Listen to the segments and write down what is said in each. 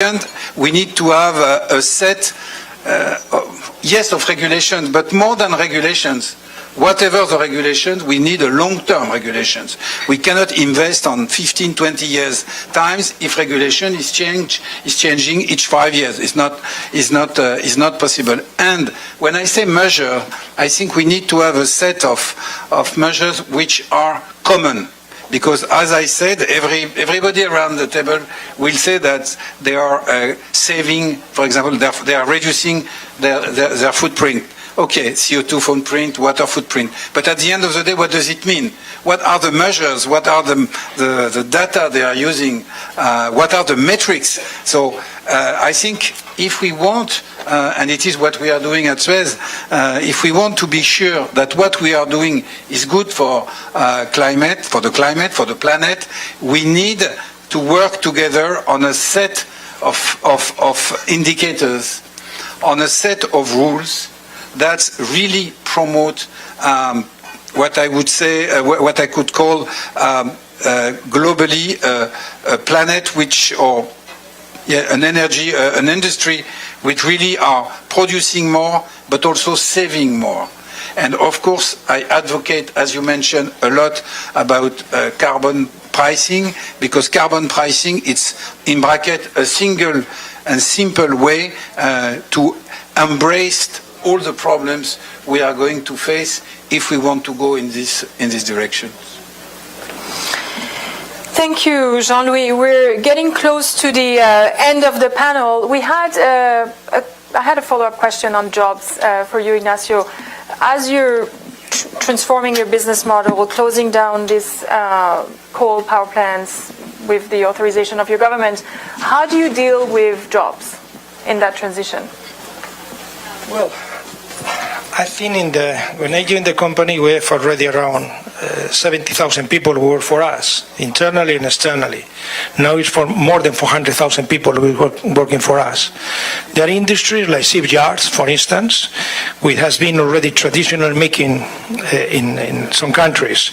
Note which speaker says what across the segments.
Speaker 1: we need to have a set, yes, of regulations, but more than regulations. Whatever the regulations, we need a long-term regulations. We cannot invest on 15, 20 years times if regulation is changing each 5 years. It's not possible. And when I say measure, I think we need to have a set of measures which are common. Because, as I said, everybody around the table will say that they are saving, for example, they are reducing their footprint. Okay, CO2 footprint, water footprint. But at the end of the day, what does it mean? What are the measures? What are the data they are using? What are the metrics? So I think if we want, and it is what we are doing at Suez, if we want to be sure that what we are doing is good for climate, for the planet, we need to work together on a set of indicators, on a set of rules that really promote what I would say, what I could call globally a planet which, or an energy, an industry which really are producing more, but also saving more. And of course, I advocate, as you mentioned, a lot about carbon pricing, because carbon pricing, it's in bracket a single and simple way to embrace all the problems we are going to face if we want to go in this direction.
Speaker 2: Thank you, Jean-Louis. We're getting close to the end of the panel. I had a follow-up question on jobs for you, Ignacio. As you're transforming your business model, closing down these coal power plants with the authorization of your government, how do you deal with jobs in that transition?
Speaker 3: Well, I think when I joined the company, we have already around 70,000 people who work for us, internally and externally. Now it's for more than 400,000 people who are working for us. There are industries like shipyards, for instance, which has been already traditional making in some countries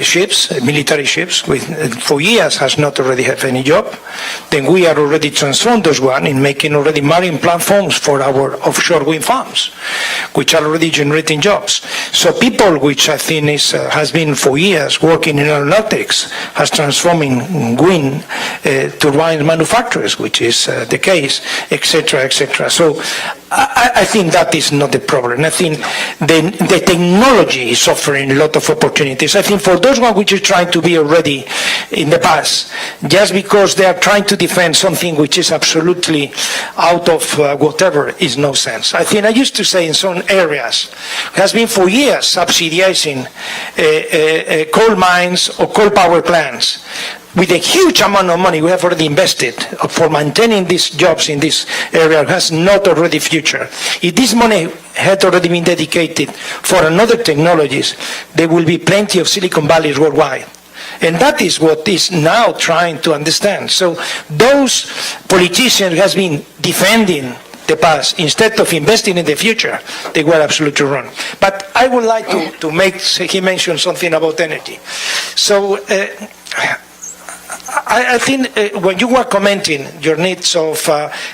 Speaker 3: ships, military ships, which for years has not already had any job. Then we are already transformed those one in making already marine platforms for our offshore wind farms, which are already generating jobs. So people, which I think has been for years working in aeronautics, has transforming wind turbine manufacturers, which is the case, etc., etc. So I think that is not the problem. I think the technology is offering a lot of opportunities. I think for those ones which are trying to be already in the past, just because they are trying to defend something which is absolutely out of whatever, is no sense. I think I used to say in some areas, has been for years subsidizing coal mines or coal power plants. With a huge amount of money we have already invested for maintaining these jobs in this area has not already future. If this money had already been dedicated for another technologies, there will be plenty of Silicon Valleys worldwide. And that is what is now trying to understand. So those politicians has been defending the past instead of investing in the future, they were absolutely wrong. But I would like to make, he mentioned something about energy. So I think when you were commenting your needs of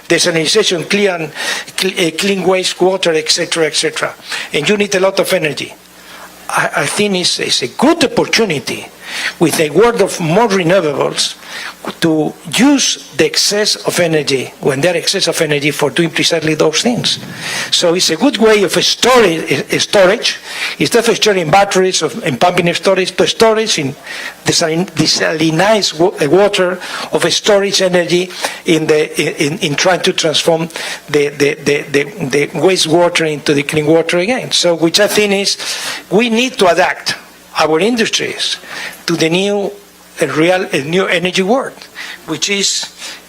Speaker 3: desalination, clean wastewater, etc., etc., and you need a lot of energy, I think it's a good opportunity with a world of more renewables to use the excess of energy, when there is excess of energy, for doing precisely those things. So it's a good way of storage, instead of storing batteries and pumping storage, to storage in desalinized water of storage energy in trying to transform the wastewater into the clean water again. So which I think is, we need to adapt our industries to the new energy world, which is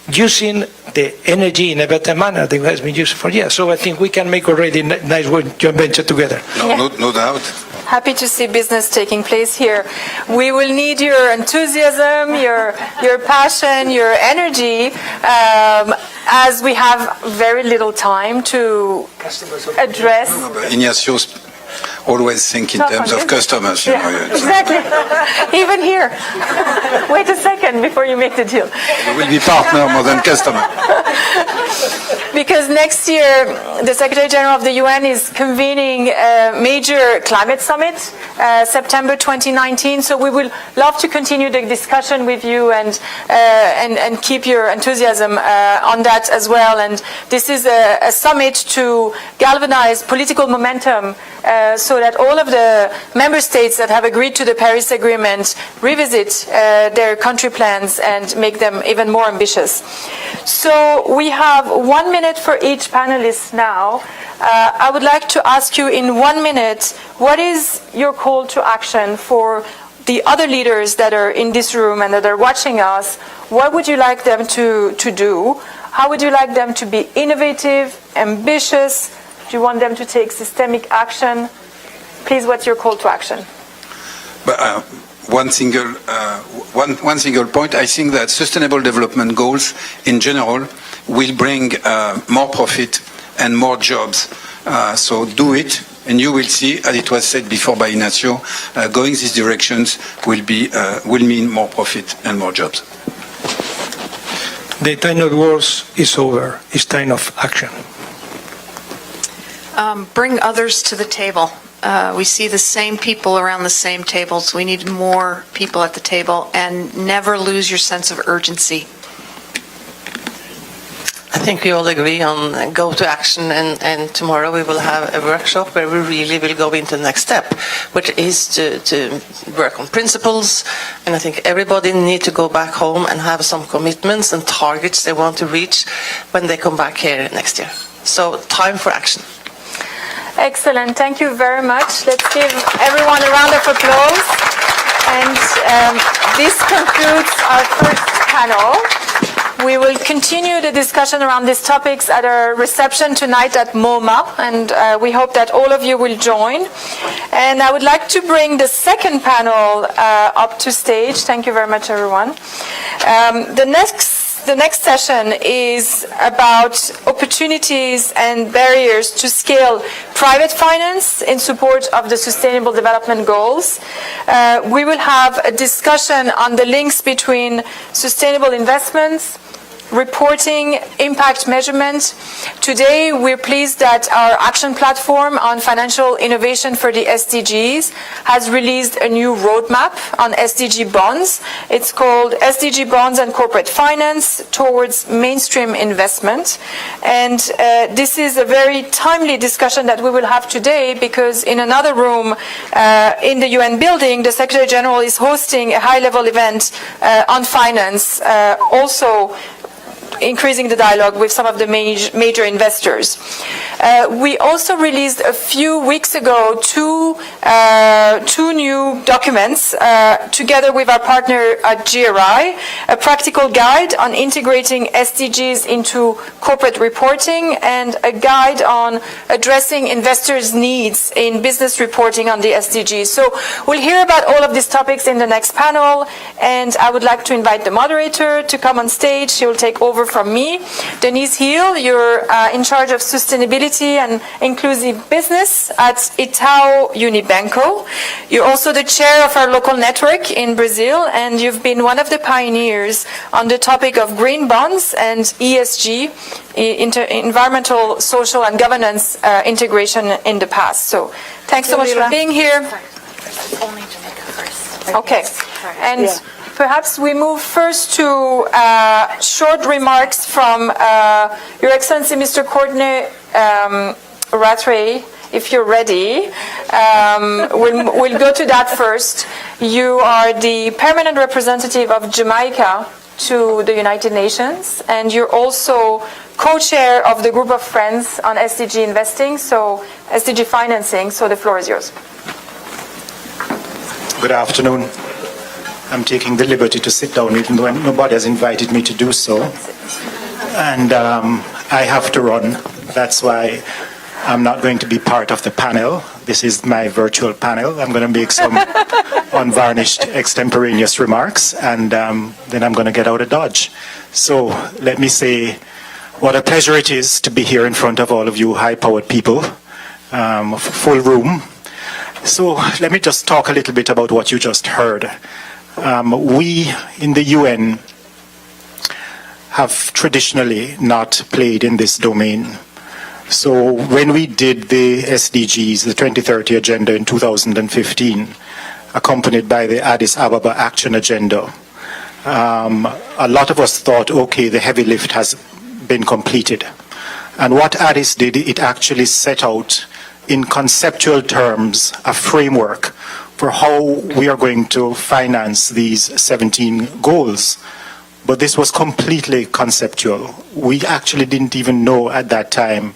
Speaker 3: using the energy in a better manner than it has been used for years. So I think we can make already nice joint venture together.
Speaker 1: No doubt.
Speaker 2: Happy to see business taking place here. We will need your enthusiasm, your passion, your energy, as we have very little time to address.
Speaker 1: Ignacio's always think in
Speaker 2: Tough
Speaker 1: terms
Speaker 2: on
Speaker 1: of
Speaker 2: you.
Speaker 1: customers. You know,
Speaker 2: Yeah, exactly. Even here. Wait a second before you make the deal.
Speaker 1: we will be partner more than customer.
Speaker 2: Because next year, the Secretary General of the UN is convening a major climate summit, September 2019. So we will love to continue the discussion with you and keep your enthusiasm on that as well. And this is a summit to galvanize political momentum so that all of the member states that have agreed to the Paris Agreement revisit their country plans and make them even more ambitious. So we have 1 minute for each panelist now. I would like to ask you in 1 minute, what is your call to action for the other leaders that are in this room and that are watching us? What would you like them to do? How would you like them to be innovative, ambitious? Do you want them to take systemic action? Please, what's your call to action?
Speaker 1: But, one single point, I think that sustainable development goals in general will bring more profit and more jobs. So do it, and you will see, as it was said before by Ignacio, going these directions will mean more profit and more jobs.
Speaker 3: The time of wars is over. It's time of action.
Speaker 4: Bring others to the table. We see the same people around the same tables. We need more people at the table, and never lose your sense of urgency.
Speaker 5: I think we all agree on go to action, and tomorrow we will have a workshop where we really will go into the next step, which is to work on principles. And I think everybody needs to go back home and have some commitments and targets they want to reach when they come back here next year. So time for action.
Speaker 2: Excellent. Thank you very much. Let's give everyone a round of applause. And this concludes our first panel. We will continue the discussion around these topics at our reception tonight at MoMA, and we hope that all of you will join. And I would like to bring the second panel up to stage. Thank you very much, everyone. The next session is about opportunities and barriers to scale private finance in support of the Sustainable Development Goals. We will have a discussion on the links between sustainable investments, reporting, impact measurement. Today, we're pleased that our action platform on financial innovation for the SDGs has released a new roadmap on SDG bonds. It's called SDG Bonds and Corporate Finance Towards Mainstream Investment. And this is a very timely discussion that we will have today, because in another room in the UN building, the Secretary General is hosting a high-level event on finance, also increasing the dialogue with some of the major investors. We also released a few weeks ago two new documents together with our partner at GRI, a practical guide on integrating SDGs into corporate reporting and a guide on addressing investors' needs in business reporting on the SDGs. So we'll hear about all of these topics in the next panel, and I would like to invite the moderator to come on stage. She will take over from me. Denise Hill, you're in charge of sustainability and inclusive business at Itaú Unibanco. You're also the chair of our local network in Brazil, and you've been one of the pioneers on the topic of green bonds and ESG, environmental, social, and governance integration in the past. So thanks so much for being here.
Speaker 4: Only Jamaica first.
Speaker 2: Okay. And perhaps we move first to short remarks from Your Excellency, Mr. Courtney Rattray, if you're ready. We'll go to that first. You are the permanent representative of Jamaica to the United Nations, and you're also co-chair of the group of friends on SDG investing, so SDG financing, so the floor is yours.
Speaker 6: Good afternoon. I'm taking the liberty to sit down even though nobody has invited me to do so. And I have to run. That's why I'm not going to be part of the panel. This is my virtual panel. I'm going to make some unvarnished extemporaneous remarks, and then I'm going to get out of Dodge. So let me say what a pleasure it is to be here in front of all of you high-powered people, full room. So let me just talk a little bit about what you just heard. We in the UN have traditionally not played in this domain. So when we did the SDGs, the 2030 Agenda in 2015, accompanied by the Addis Ababa Action Agenda, a lot of us thought, okay, the heavy lift has been completed. And what Addis did, it actually set out in conceptual terms a framework for how we are going to finance these 17 goals. But this was completely conceptual. We actually didn't even know at that time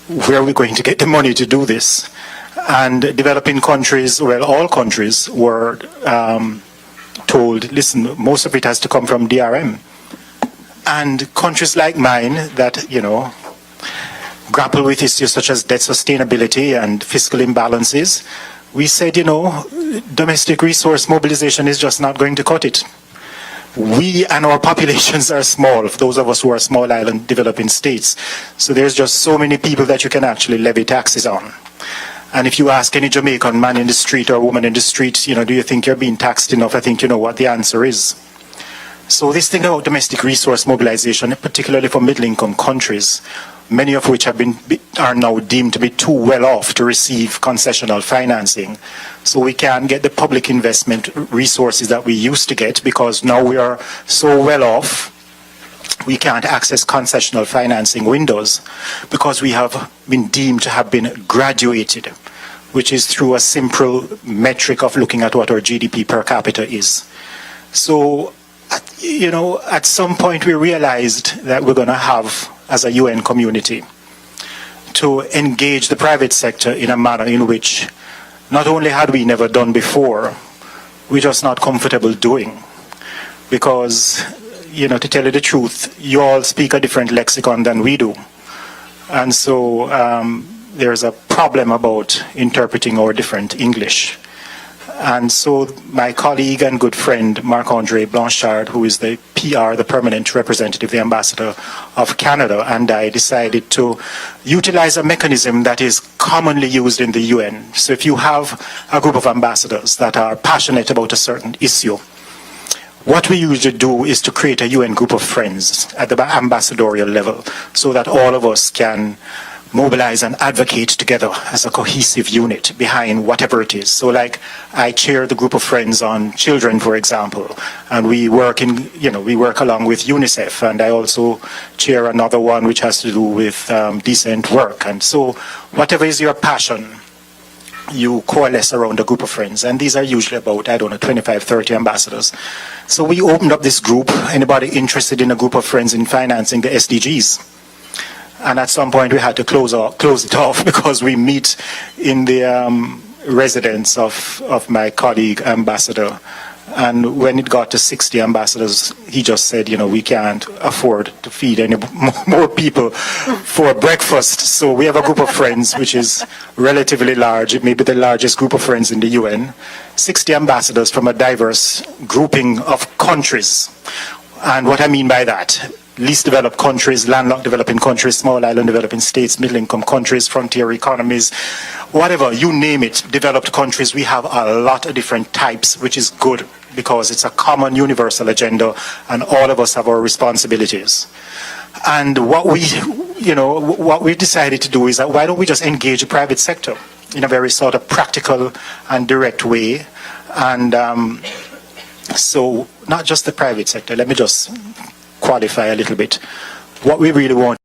Speaker 6: where we're going to get the money to do this. And developing countries, well, all countries were told, listen, most of it has to come from DRM. And countries like mine that, grapple with issues such as debt sustainability and fiscal imbalances, we said, domestic resource mobilization is just not going to cut it. We and our populations are small, those of us who are small island developing states. So there's just so many people that you can actually levy taxes on. And if you ask any Jamaican man in the street or woman in the street, do you think you're being taxed enough? I think you know what the answer is. So this thing about domestic resource mobilization, particularly for middle-income countries, many of which are now deemed to be too well off to receive concessional financing. So we can't get the public investment resources that we used to get because now we are so well off, we can't access concessional financing windows because we have been deemed to have been graduated, which is through a simple metric of looking at what our GDP per capita is. So, at some point we realized that we're going to have, as a UN community, to engage the private sector in a manner in which not only had we never done before, we're just not comfortable doing. Because, to tell you the truth, you all speak a different lexicon than we do. And so there's a problem about interpreting our different English. And so my colleague and good friend, Marc-André Blanchard, who is the PR, the permanent representative, the ambassador of Canada, and I decided to utilize a mechanism that is commonly used in the UN. So if you have a group of ambassadors that are passionate about a certain issue, what we usually do is to create a UN group of friends at the ambassadorial level so that all of us can mobilize and advocate together as a cohesive unit behind whatever it is. So like I chair the group of friends on children, for example, and we work along with UNICEF, and I also chair another one which has to do with decent work. And so whatever is your passion, you coalesce around a group of friends, and these are usually about, 25, 30 ambassadors. So we opened up this group, anybody interested in a group of friends in financing the SDGs. And at some point we had to close it off because we meet in the residence of my colleague ambassador. And when it got to 60 ambassadors, he just said, we can't afford to feed any more people for breakfast. So we have a group of friends, which is relatively large, maybe the largest group of friends in the UN, 60 ambassadors from a diverse grouping of countries. And what I mean by that, least developed countries, landlocked developing countries, small island developing states, middle-income countries, frontier economies, whatever, you name it, developed countries, we have a lot of different types, which is good because it's a common universal agenda and all of us have our responsibilities. And what we decided to do is that why don't we just engage the private sector in a very sort of practical and direct way. And so not just the private sector, let me just qualify a little bit. What we really want